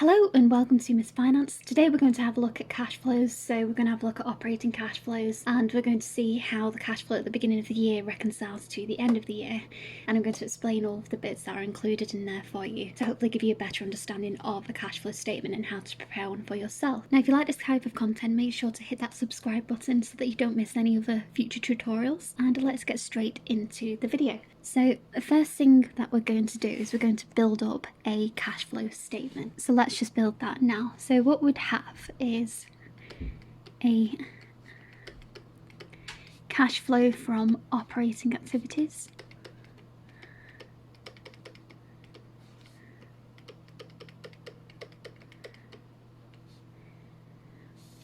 Hello and welcome to Miss Finance. Today we're going to have a look at cash flows. So we're going to have a look at operating cash flows and we're going to see how the cash flow at the beginning of the year reconciles to the end of the year. And I'm going to explain all of the bits that are included in there for you to hopefully give you a better understanding of the cash flow statement and how to prepare one for yourself. Now if you like this type of content, make sure to hit that subscribe button so that you don't miss any other future tutorials. And let's get straight into the video. So the first thing that we're going to do is we're going to build up a cash flow statement. So let's just build that now. So what we'd have is a cash flow from operating activities.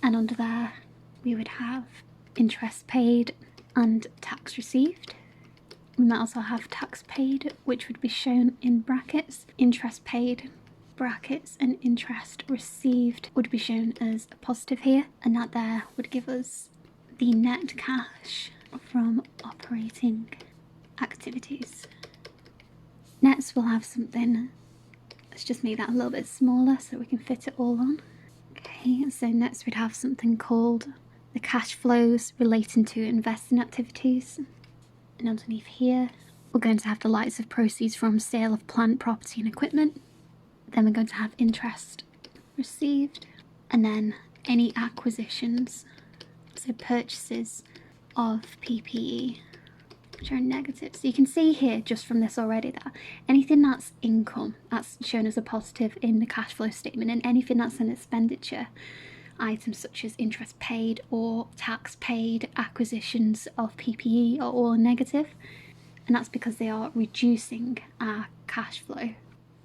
And under there we would have interest paid and tax received. We might also have tax paid, which would be shown in brackets. Interest paid, brackets, and interest received would be shown as a positive here. And that there would give us the net cash from operating activities. Next, we'll have something, let's just make that a little bit smaller so we can fit it all on. Okay, so next we'd have something called the cash flows relating to investing activities. And underneath here, we're going to have the likes of proceeds from sale of plant, property and equipment. Then we're going to have interest received. And then any acquisitions, so purchases of PPE, which are negative. So you can see here just from this already that anything that's income, that's shown as a positive in the cash flow statement. And anything that's an expenditure, items such as interest paid or tax paid, acquisitions of PPE are all negative, and that's because they are reducing our cash flow.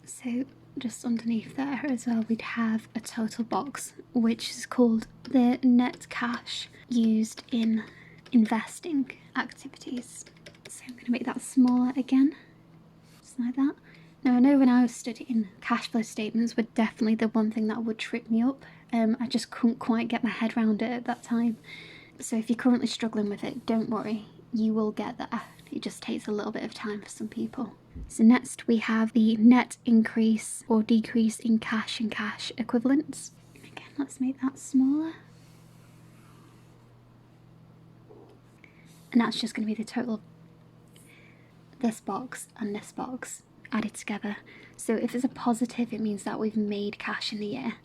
So just underneath there as well, we'd have a total box which is called the net cash used in investing activities. So I'm going to make that smaller again, just like that. Now I know when I was studying, cash flow statements were definitely the one thing that would trip me up. I just couldn't quite get my head around it at that time. So if you're currently struggling with it, don't worry, you will get there. It just takes a little bit of time for some people. So next we have the net increase or decrease in cash and cash equivalents. Again, let's make that smaller. And that's just going to be the total of this box and this box added together. So if it's a positive, it means that we've made cash in the year.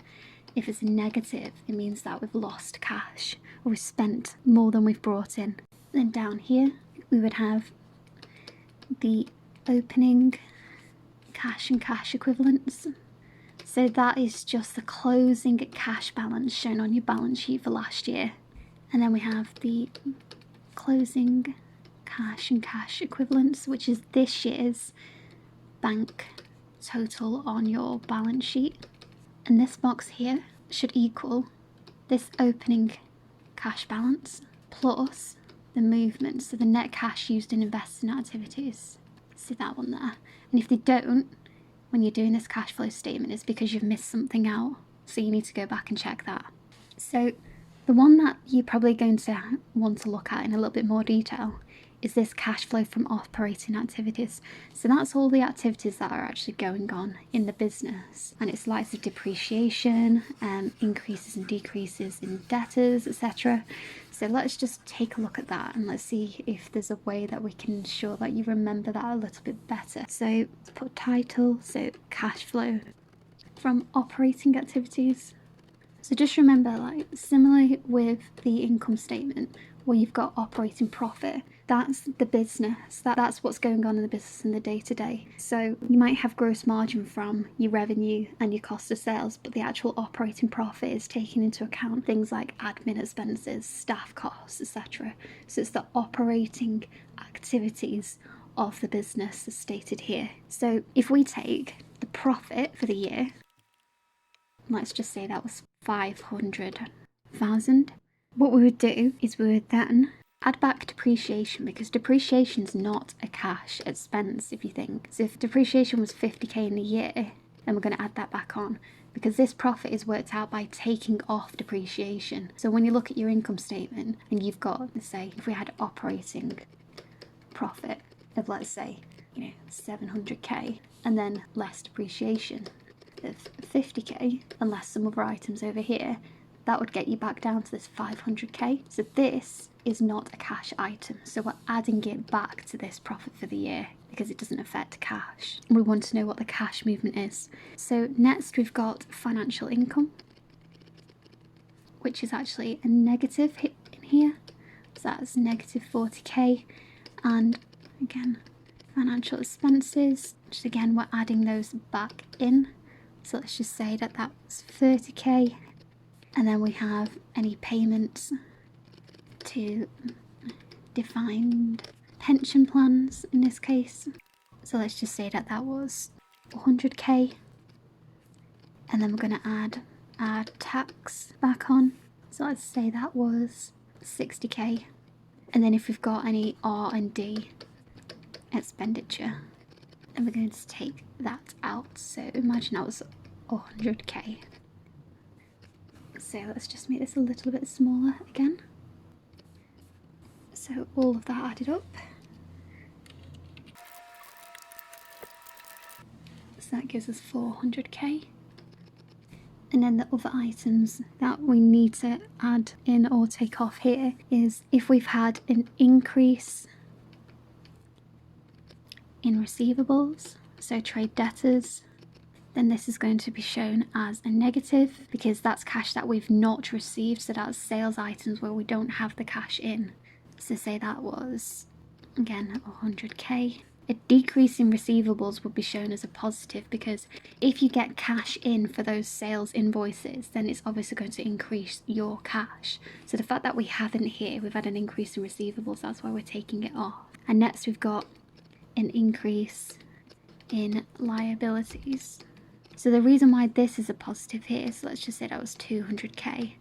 If it's a negative, it means that we've lost cash or we've spent more than we've brought in. Then down here, we would have the opening cash and cash equivalents. So that is just the closing cash balance shown on your balance sheet for last year. And then we have the closing cash and cash equivalents, which is this year's bank total on your balance sheet. And this box here should equal this opening cash balance plus the movement, so the net cash used in investing activities. See that one there? And if they don't, when you're doing this cash flow statement, it's because you've missed something out. So you need to go back and check that. So the one that you're probably going to want to look at in a little bit more detail is this cash flow from operating activities. So that's all the activities that are actually going on in the business, and it's likes of depreciation, increases and decreases in debtors, etc. So let's just take a look at that and let's see if there's a way that we can ensure that you remember that a little bit better. So let's put title, so cash flow from operating activities. So just remember, like similarly with the income statement where you've got operating profit, that's the business, that's what's going on in the business in the day-to-day. So you might have gross margin from your revenue and your cost of sales, but the actual operating profit is taking into account things like admin expenses, staff costs, etc. So it's the operating activities of the business as stated here. So if we take the profit for the year, let's just say that was 500,000. What we would do is we would then add back depreciation, because depreciation is not a cash expense if you think. So if depreciation was 50k in a year, then we're going to add that back on, because this profit is worked out by taking off depreciation. So when you look at your income statement and you've got, let's say, if we had operating profit of, let's say, 700k and then less depreciation, of 50k, unless some other items over here, that would get you back down to this 500k. So this is not a cash item. So we're adding it back to this profit for the year because it doesn't affect cash. We want to know what the cash movement is. So next we've got financial income, which is actually a negative hit in here. So that's negative 40k. And again, financial expenses, which again, we're adding those back in. So let's just say that that was 30k. And then we have any payments to defined pension plans in this case. So let's just say that that was 100k. And then we're going to add our tax back on. So let's say that was 60k. And then if we've got any R&D expenditure, then we're going to take that out. So imagine that was 100k. So let's just make this a little bit smaller again. So all of that added up. So that gives us 400k. And then the other items that we need to add in or take off here is if we've had an increase in receivables, so trade debtors, then this is going to be shown as a negative because that's cash that we've not received. So that's sales items where we don't have the cash in. So say that was, again, 100k. A decrease in receivables would be shown as a positive because if you get cash in for those sales invoices, then it's obviously going to increase your cash. So the fact that we haven't here, we've had an increase in receivables, that's why we're taking it off. And next we've got an increase in liabilities. So the reason why this is a positive here, so let's just say that was 200k,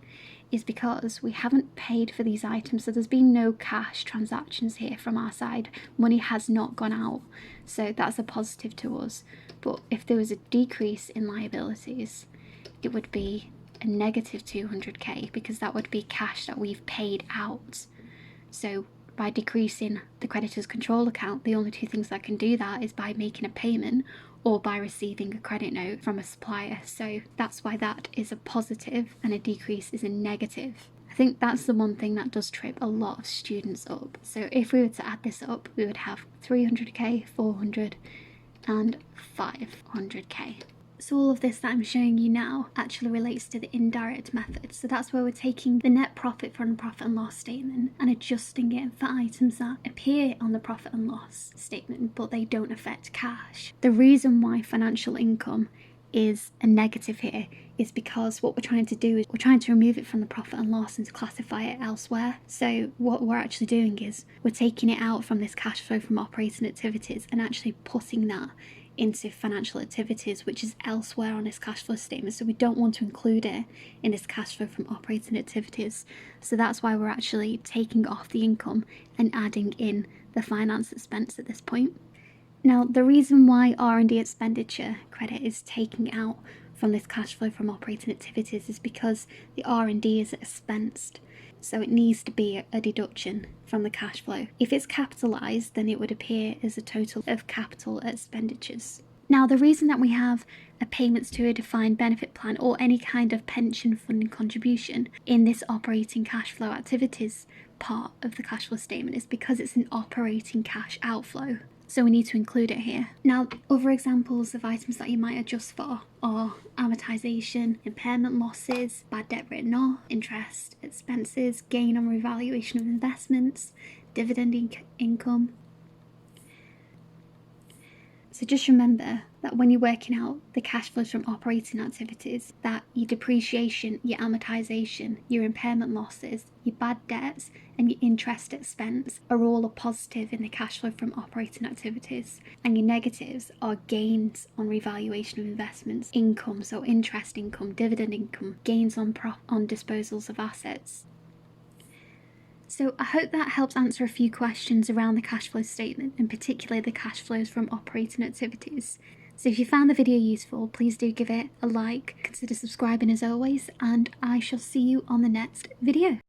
is because we haven't paid for these items. So there's been no cash transactions here from our side. Money has not gone out. So that's a positive to us. But if there was a decrease in liabilities, it would be a negative 200k because that would be cash that we've paid out. So by decreasing the creditor's control account, the only two things that can do that is by making a payment or by receiving a credit note from a supplier. So that's why that is a positive and a decrease is a negative. I think that's the one thing that does trip a lot of students up. So if we were to add this up, we would have 300k, 400 and 500k. So all of this that I'm showing you now actually relates to the indirect method. So that's where we're taking the net profit from the profit and loss statement and adjusting it for items that appear on the profit and loss statement, but they don't affect cash. The reason why financial income is a negative here is because what we're trying to do is we're trying to remove it from the profit and loss and to classify it elsewhere. So what we're actually doing is we're taking it out from this cash flow from operating activities and actually putting that into financial activities, which is elsewhere on this cash flow statement. So we don't want to include it in this cash flow from operating activities. So that's why we're actually taking off the income and adding in the finance expense at this point. Now, the reason why R&D expenditure credit is taking out from this cash flow from operating activities is because the R&D is expensed. So it needs to be a deduction from the cash flow. If it's capitalised, then it would appear as a total of capital expenditures. Now, the reason that we have a payments to a defined benefit plan or any kind of pension funding contribution in this operating cash flow activities part of the cash flow statement is because it's an operating cash outflow. So we need to include it here. Now, other examples of items that you might adjust for are amortization, impairment losses, bad debt written off, interest expenses, gain on revaluation of investments, dividend income. So just remember that when you're working out the cash flows from operating activities, that your depreciation, your amortization, your impairment losses, your bad debts and your interest expense are all a positive in the cash flow from operating activities, and your negatives are gains on revaluation of investments, income, so interest income, dividend income, gains on disposals of assets. So I hope that helps answer a few questions around the cash flow statement, and particularly the cash flows from operating activities. So if you found the video useful, please do give it a like, consider subscribing as always, and I shall see you on the next video.